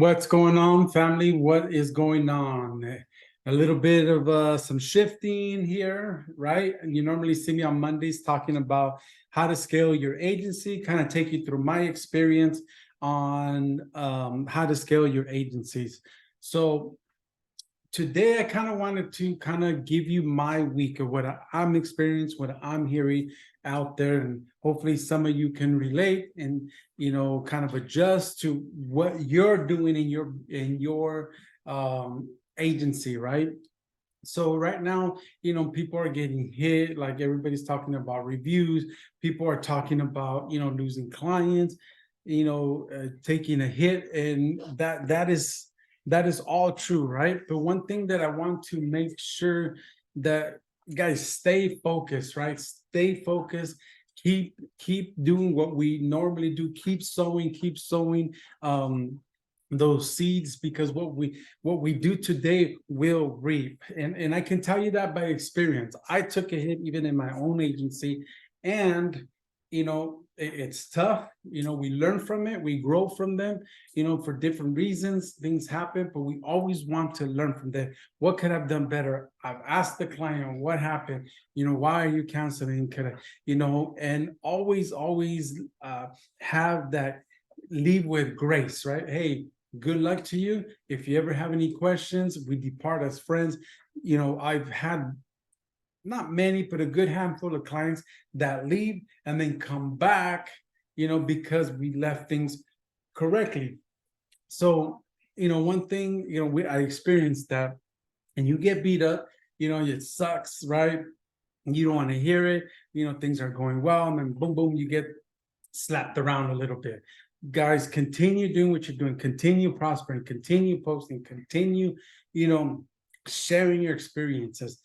What's going on, family? What is going on? A little bit of some shifting here, right? You normally see me on Mondays talking about how to scale your agency, kind of take you through my experience on how to scale your agencies. So today I kind of wanted to kind of give you my week of what I'm experiencing, what I'm hearing out there, and hopefully some of you can relate and kind of adjust to what you're doing in your agency, right? So right now, people are getting hit, like everybody's talking about reviews, people are talking about losing clients, taking a hit, and that is all true, right? But one thing that I want to make sure that guys stay focused, right? Stay focused. Keep doing what we normally do. Keep sowing those seeds, because what we do today will reap. And I can tell you that by experience. I took a hit even in my own agency, and it's tough. We learn from it, we grow from them, for different reasons. Things happen, but we always want to learn from them. What could I have done better? I've asked the client, what happened? Why are you canceling? Could I, and always have that, leave with grace, right? Hey, good luck to you. If you ever have any questions, we depart as friends. I've had not many, but a good handful of clients that leave and then come back, because we left things correctly. So, one thing, I experienced that, and you get beat up, it sucks, right? You don't want to hear it, things are going well, and then boom, boom, you get slapped around a little bit. Guys, continue doing what you're doing, continue prospering, continue posting, continue, sharing your experiences.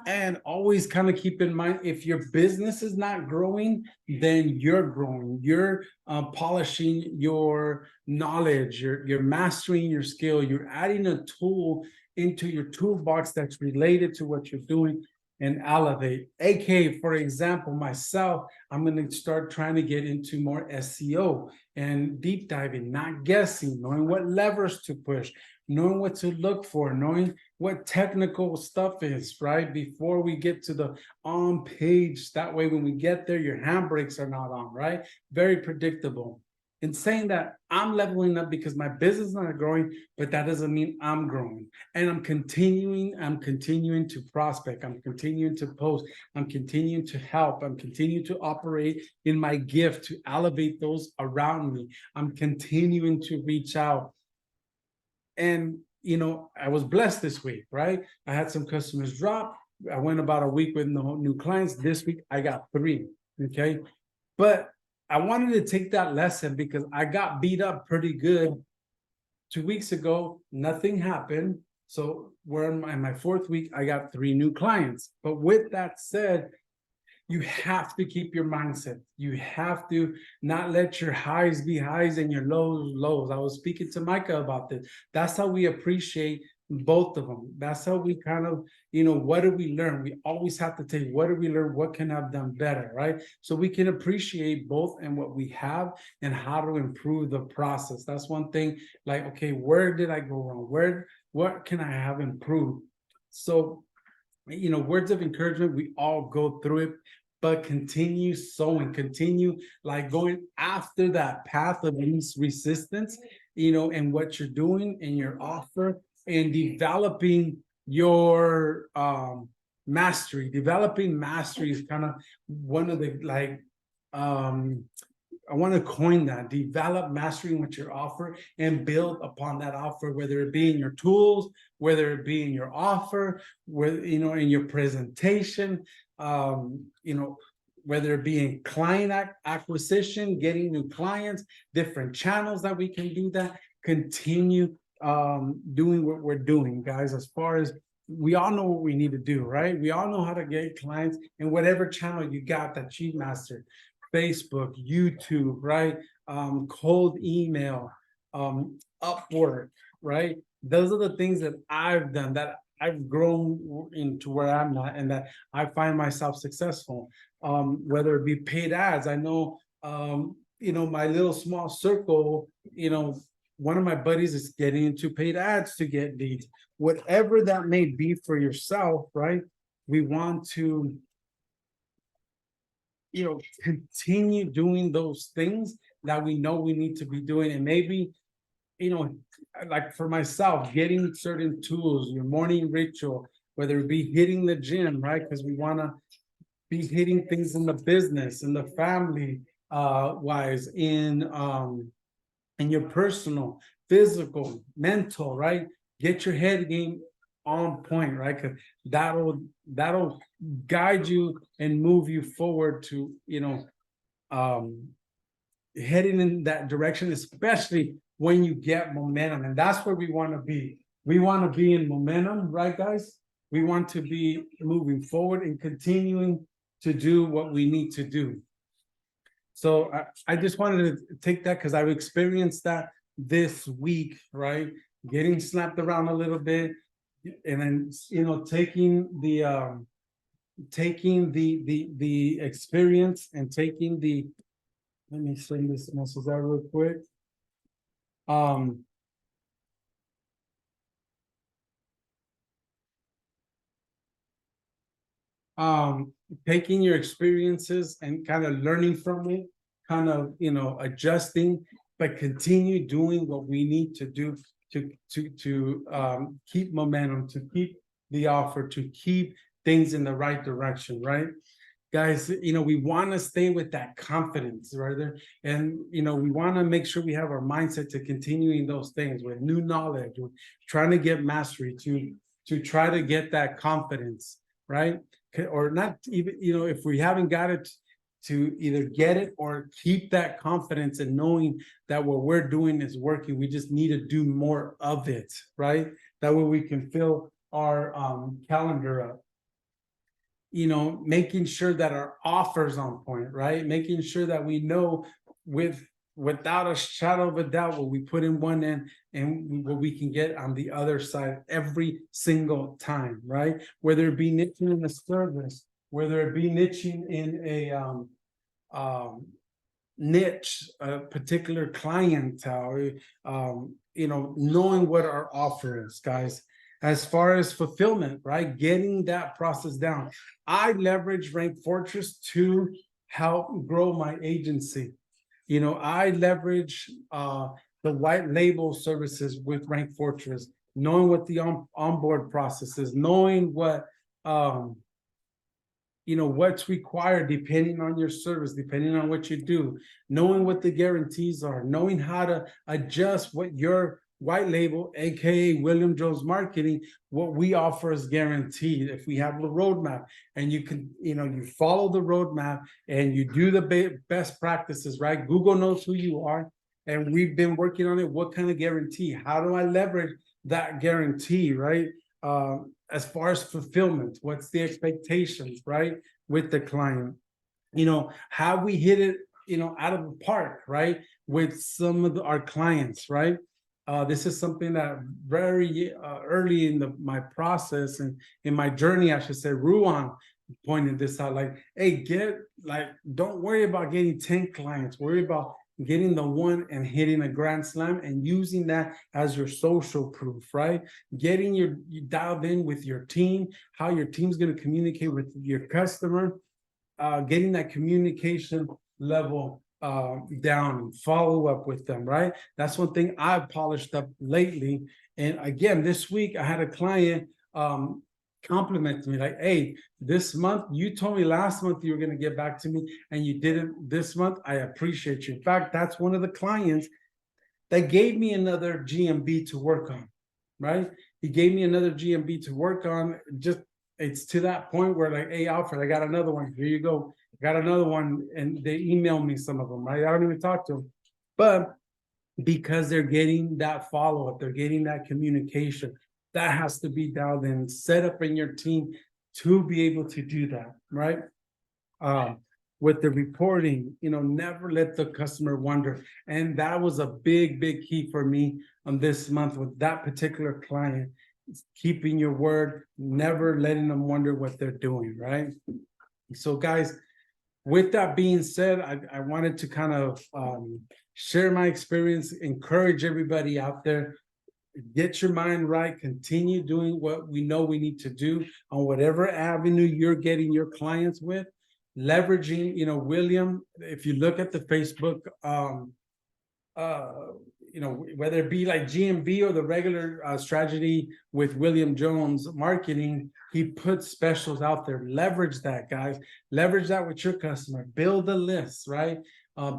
And always kind of keep in mind, if your business is not growing, then you're growing. You're polishing your knowledge, you're mastering your skill, you're adding a tool into your toolbox that's related to what you're doing, and elevate. AK, for example, myself, I'm going to start trying to get into more SEO and deep diving, not guessing, knowing what levers to push, knowing what to look for, knowing what technical stuff is, right? Before we get to the on page, that way when we get there, your handbrakes are not on, right? Very predictable. In saying that, I'm leveling up because my business is not growing, but that doesn't mean I'm growing. And I'm continuing to prospect. I'm continuing to post. I'm continuing to help. I'm continuing to operate in my gift to elevate those around me. I'm continuing to reach out. And, I was blessed this week, right? I had some customers drop. I went about a week with no new clients. This week, I got 3, okay? But I wanted to take that lesson because I got beat up pretty good 2 weeks ago. Nothing happened. So we're in my 4th week. I got 3 new clients. But with that said, you have to keep your mindset. You have to not let your highs be highs and your lows lows. I was speaking to Micah about this. That's how we appreciate both of them. That's how we kind of, what did we learn? We always have to take, what did we learn? What can I have done better, right? So we can appreciate both and what we have and how to improve the process. That's one thing, like, okay, where did I go wrong? What can I have improved? So, words of encouragement, we all go through it, but continue sowing, continue like going after that path of least resistance, and what you're doing in your offer, and developing your mastery. Developing mastery is kind of one of the I want to coin that. Develop mastery in what you offer and build upon that offer, whether it be in your tools, whether it be in your offer, whether in your presentation, whether it be in client acquisition, getting new clients, different channels that we can do that. Continue doing what we're doing, guys. As far as we all know what we need to do, right? We all know how to get clients in whatever channel you got that you mastered. Facebook, YouTube, right? Cold email, Upwork, right? Those are the things that I've done, that I've grown into where I'm at, and that I find myself successful. Whether it be paid ads, I know, my little small circle, one of my buddies is getting into paid ads to get leads, whatever that may be for yourself, right? We want to, continue doing those things that we know we need to be doing. And maybe, like for myself, getting certain tools, your morning ritual, whether it be hitting the gym, right? Because we want to be hitting things in the business, in the family, wise, in your personal, physical, mental, right? Get your head game on point, right? Because that'll guide you and move you forward to, heading in that direction, especially when you get momentum. And that's where we want to be. We want to be in momentum, right, guys? We want to be moving forward and continuing to do what we need to do. So I just wanted to take that because I've experienced that this week, right? Getting slapped around a little bit, and then taking the experience and taking the, let me send this message out real quick. Taking your experiences and kind of learning from it, kind of adjusting, but continue doing what we need to do to keep momentum, to keep the offer, to keep things in the right direction, right? Guys, we want to stay with that confidence, right there. And, we want to make sure we have our mindset to continuing those things with new knowledge, with trying to get mastery, to try to get that confidence, right? Or not even, if we haven't got it, to either get it or keep that confidence and knowing that what we're doing is working. We just need to do more of it, right? That way we can fill our calendar up. Making sure that our offer's on point, right? Making sure that we know without a shadow of a doubt what we put in one end and what we can get on the other side every single time, right? Whether it be niching in a service, whether it be niching in a niche, a particular clientele, knowing what our offer is, guys. As far as fulfillment, right? Getting that process down. I leverage Rank Fortress to help grow my agency. I leverage the white label services with Rank Fortress, knowing what the onboard process is, knowing what what's required depending on your service, depending on what you do, knowing what the guarantees are, knowing how to adjust what your white label, aka William Jones Marketing, what we offer is guaranteed. If we have the roadmap and you can, you follow the roadmap and you do the best practices, right? Google knows who you are, and we've been working on it. What kind of guarantee? How do I leverage that guarantee, right? As far as fulfillment, what's the expectations, right, with the client? How we hit it, out of the park, right, with some of our clients, right? This is something that very early in my process and in my journey, I should say, Ruan pointed this out, like, hey, don't worry about getting 10 clients, worry about getting the one and hitting a grand slam and using that as your social proof, right? Getting you dialed in with your team, how your team's going to communicate with your customer, getting that communication level down, follow up with them, right? That's one thing I've polished up lately. And again, this week I had a client compliment me like, hey, this month, you told me last month you were going to get back to me and you didn't this month. I appreciate you. In fact, that's one of the clients that gave me another GMB to work on, right? He gave me another GMB to work on. Just, it's to that point where like, hey, Alfred, I got another one. Here you go. I got another one. And they emailed me some of them, right? I don't even talk to them. But because they're getting that follow-up, they're getting that communication, that has to be dialed in, set up in your team to be able to do that, right? With the reporting, never let the customer wonder. And that was a big, big key for me on this month with that particular client. Keeping your word, never letting them wonder what they're doing, right? So guys, with that being said, I wanted to kind of share my experience, encourage everybody out there, get your mind right, continue doing what we know we need to do on whatever avenue you're getting your clients with, leveraging, William, if you look at the Facebook, uh, whether it be like GMB or the regular strategy with William Jones marketing, he puts specials out there. Leverage that, guys. Leverage that with your customer. Build a list, right?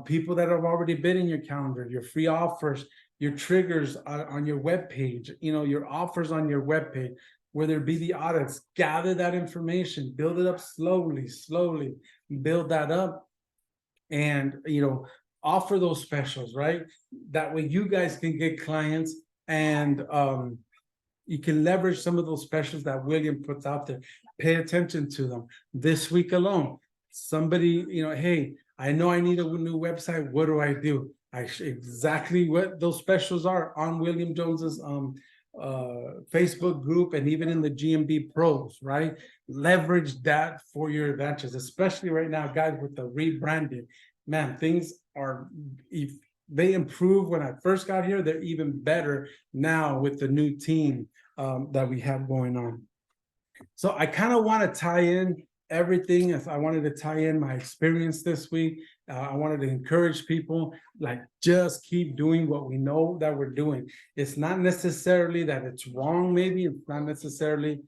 People that have already been in your calendar, your free offers, your triggers on your web page, your offers on your web page, whether it be the audits. Gather that information, build it up slowly, build that up, and offer those specials, right? That way you guys can get clients, and you can leverage some of those specials that William puts out there. Pay attention to them. This week alone, somebody, hey, I know I need a new website. What do I do? Exactly what those specials are on William Jones's Facebook group, and even in the GMB Pros, right? Leverage that for your advantage, especially right now, guys, with the rebranding. Man, things are, if they improve when I first got here, they're even better now with the new team that we have going on. So I kind of want to tie in everything. If I wanted to tie in my experience this week, I wanted to encourage people, like, just keep doing what we know that we're doing. It's not necessarily that it's wrong. Maybe it's not necessarily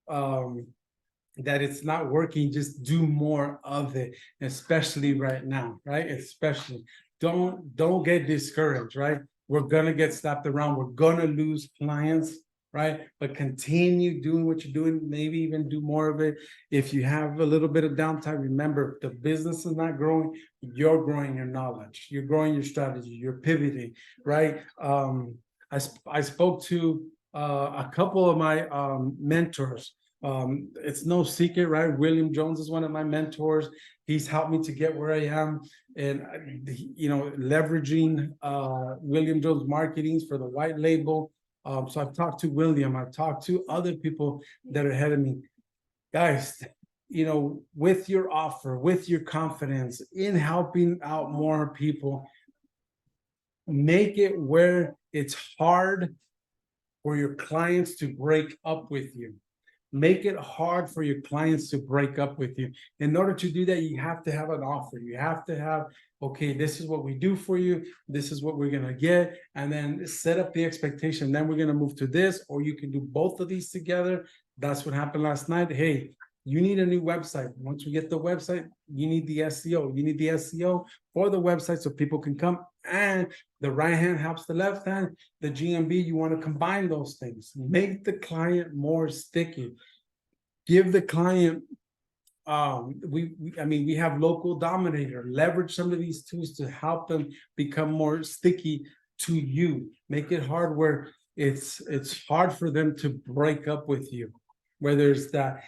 that it's not working. Just do more of it, especially right now, right? Especially don't get discouraged, right? We're gonna get slapped around, we're gonna lose clients, right? But continue doing what you're doing, maybe even do more of it. If you have a little bit of downtime, remember, the business is not growing, you're growing your knowledge, you're growing your strategy, you're pivoting, right? I spoke to a couple of my mentors. It's no secret, right? William Jones is one of my mentors. He's helped me to get where I am, and leveraging William Jones marketings for the white label. So I've talked to William, I've talked to other people that are ahead of me. Guys, with your offer, with your confidence in helping out more people, make it where it's hard for your clients to break up with you. Make it hard for your clients to break up with you. In order to do that, you have to have an offer. You have to have, okay, this is what we do for you. This is what we're going to get. And then set up the expectation. Then we're going to move to this, or you can do both of these together. That's what happened last night. Hey, you need a new website. Once we get the website, you need the SEO. You need the SEO for the website so people can come, and the right hand helps the left hand. The GMB, you want to combine those things. Make the client more sticky. Give the client, we have local Dominator. Leverage some of these tools to help them become more sticky to you. Make it hard where it's hard for them to break up with you. Whether it's that,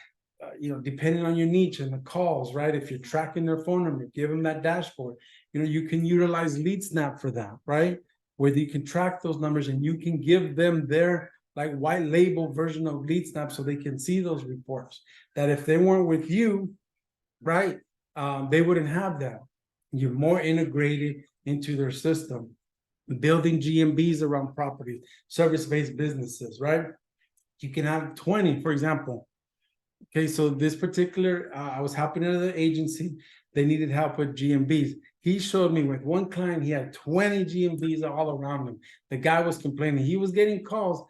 depending on your niche and the calls, right? If you're tracking their phone number, give them that dashboard. You can utilize LeadSnap for that, right? Where you can track those numbers, and you can give them their white label version of LeadSnap, so they can see those reports. That if they weren't with you, right, they wouldn't have that. You're more integrated into their system. Building GMBs around property, service-based businesses, right? You can have 20, for example. Okay, so this particular, I was helping another agency. They needed help with GMBs. He showed me with one client, he had 20 GMBs all around him. The guy was complaining. He was getting calls,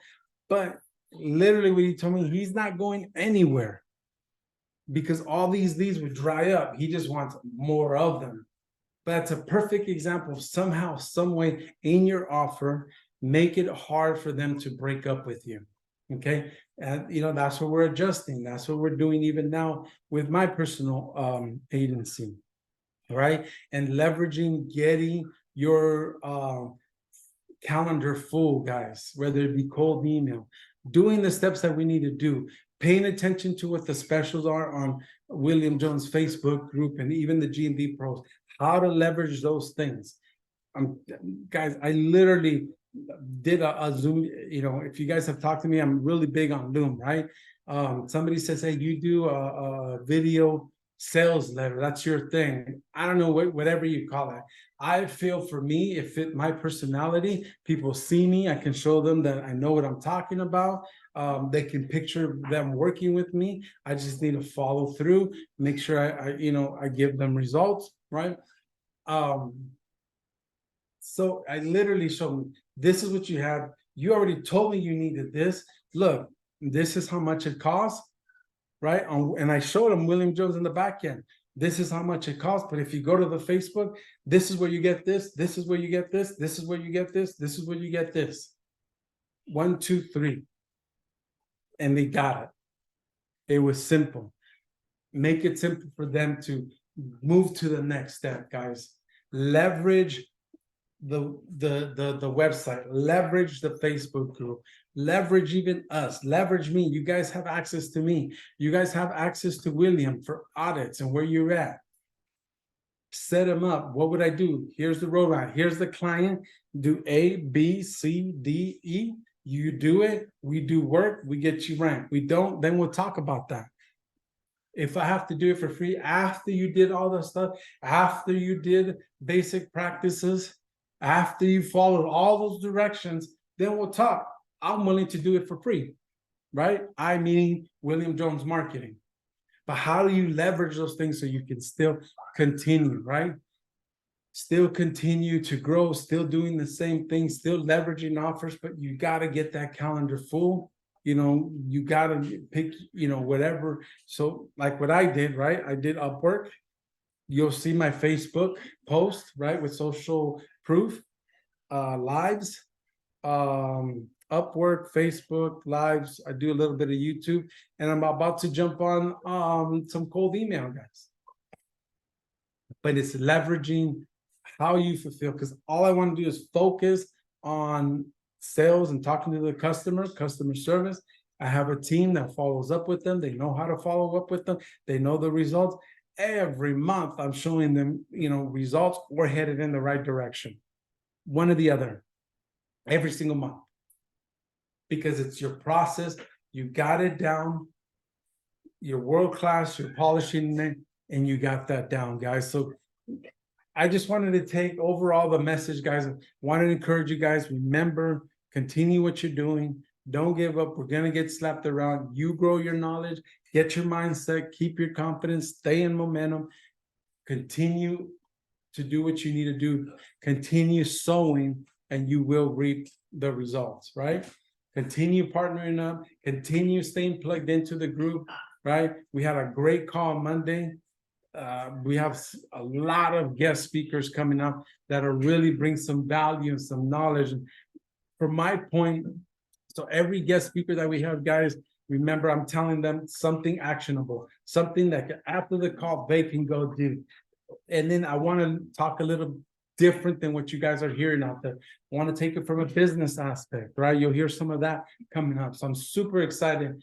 but literally what he told me, he's not going anywhere because all these leads would dry up. He just wants more of them. But that's a perfect example of somehow, some way in your offer, make it hard for them to break up with you. Okay, and that's what we're adjusting. That's what we're doing even now with my personal agency, right? And leveraging, getting your calendar full, guys, whether it be cold email, doing the steps that we need to do, paying attention to what the specials are on William Jones Facebook group, and even the GMB Pros, how to leverage those things. Guys, I literally did a Zoom, if you guys have talked to me, I'm really big on Loom, right? Somebody says, hey, you do a video sales letter. That's your thing. I don't know whatever you call it. I feel for me, it fit my personality. People see me. I can show them that I know what I'm talking about. They can picture them working with me. I just need to follow through, make sure I give them results, right? So I literally showed them, this is what you have. You already told me you needed this. Look, this is how much it costs, right? And I showed them William Jones in the back end. This is how much it costs. But if you go to the Facebook, this is where you get this. This is where you get this. This is where you get this. This is where you get this. 1, 2, 3. And they got it. It was simple. Make it simple for them to move to the next step, guys. Leverage the website, leverage the Facebook group, leverage even us, leverage me. You guys have access to me. You guys have access to William for audits and where you're at. Set them up. What would I do? Here's the roadmap. Here's the client. Do A, B, C, D, E. You do it. We do work. We get you ranked. We don't, then we'll talk about that. If I have to do it for free after you did all the stuff, after you did basic practices, after you followed all those directions, then we'll talk. I'm willing to do it for free, right? I mean William Jones Marketing. But how do you leverage those things so you can still continue, right? Still continue to grow, still doing the same thing, still leveraging offers, but you got to get that calendar full. You got to pick, whatever. So like what I did, right? I did Upwork. You'll see my Facebook post, right? With social proof, lives, Upwork, Facebook lives. I do a little bit of YouTube, and I'm about to jump on some cold email, guys. But it's leveraging how you fulfill, because all I want to do is focus on sales and talking to the customer service. I have a team that follows up with them. They know how to follow up with them. They know the results. Every month I'm showing them, results or headed in the right direction. One or the other, every single month. Because it's your process. You got it down. You're world-class, you're polishing it, and you got that down, guys. So I just wanted to take overall the message, guys. I wanted to encourage you guys. Remember, continue what you're doing. Don't give up. We're going to get slapped around. You grow your knowledge, get your mindset, keep your confidence, stay in momentum, continue to do what you need to do, continue sowing, and you will reap the results, right? Continue partnering up, continue staying plugged into the group, right? We had a great call Monday. We have a lot of guest speakers coming up that'll really bring some value and some knowledge. And from my point, so every guest speaker that we have, guys, remember, I'm telling them something actionable, something that after the call, they can go do. And then I want to talk a little different than what you guys are hearing out there. I want to take it from a business aspect, right? You'll hear some of that coming up. So I'm super excited.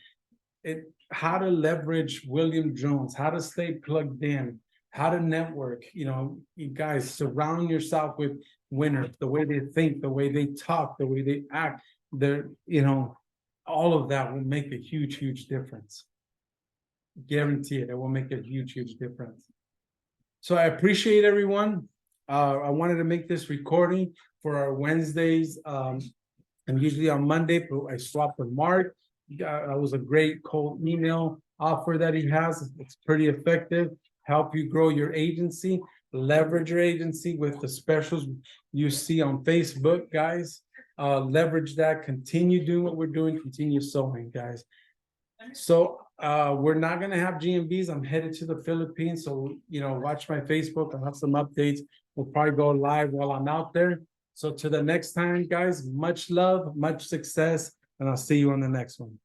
How to leverage William Jones, how to stay plugged in, how to network. You guys surround yourself with winners, the way they think, the way they talk, the way they act. All of that will make a huge, huge difference. Guarantee it. It will make a huge, huge difference. So I appreciate everyone. I wanted to make this recording for our Wednesdays. And usually on Monday, I swap with Mark. That was a great cold email offer that he has. It's pretty effective. Help you grow your agency, leverage your agency with the specials you see on Facebook, guys. Leverage that, continue doing what we're doing, continue sowing, guys. So we're not going to have GMBs. I'm headed to the Philippines. So, watch my Facebook. I'll have some updates. We'll probably go live while I'm out there. So to the next time, guys, much love, much success. And I'll see you on the next one.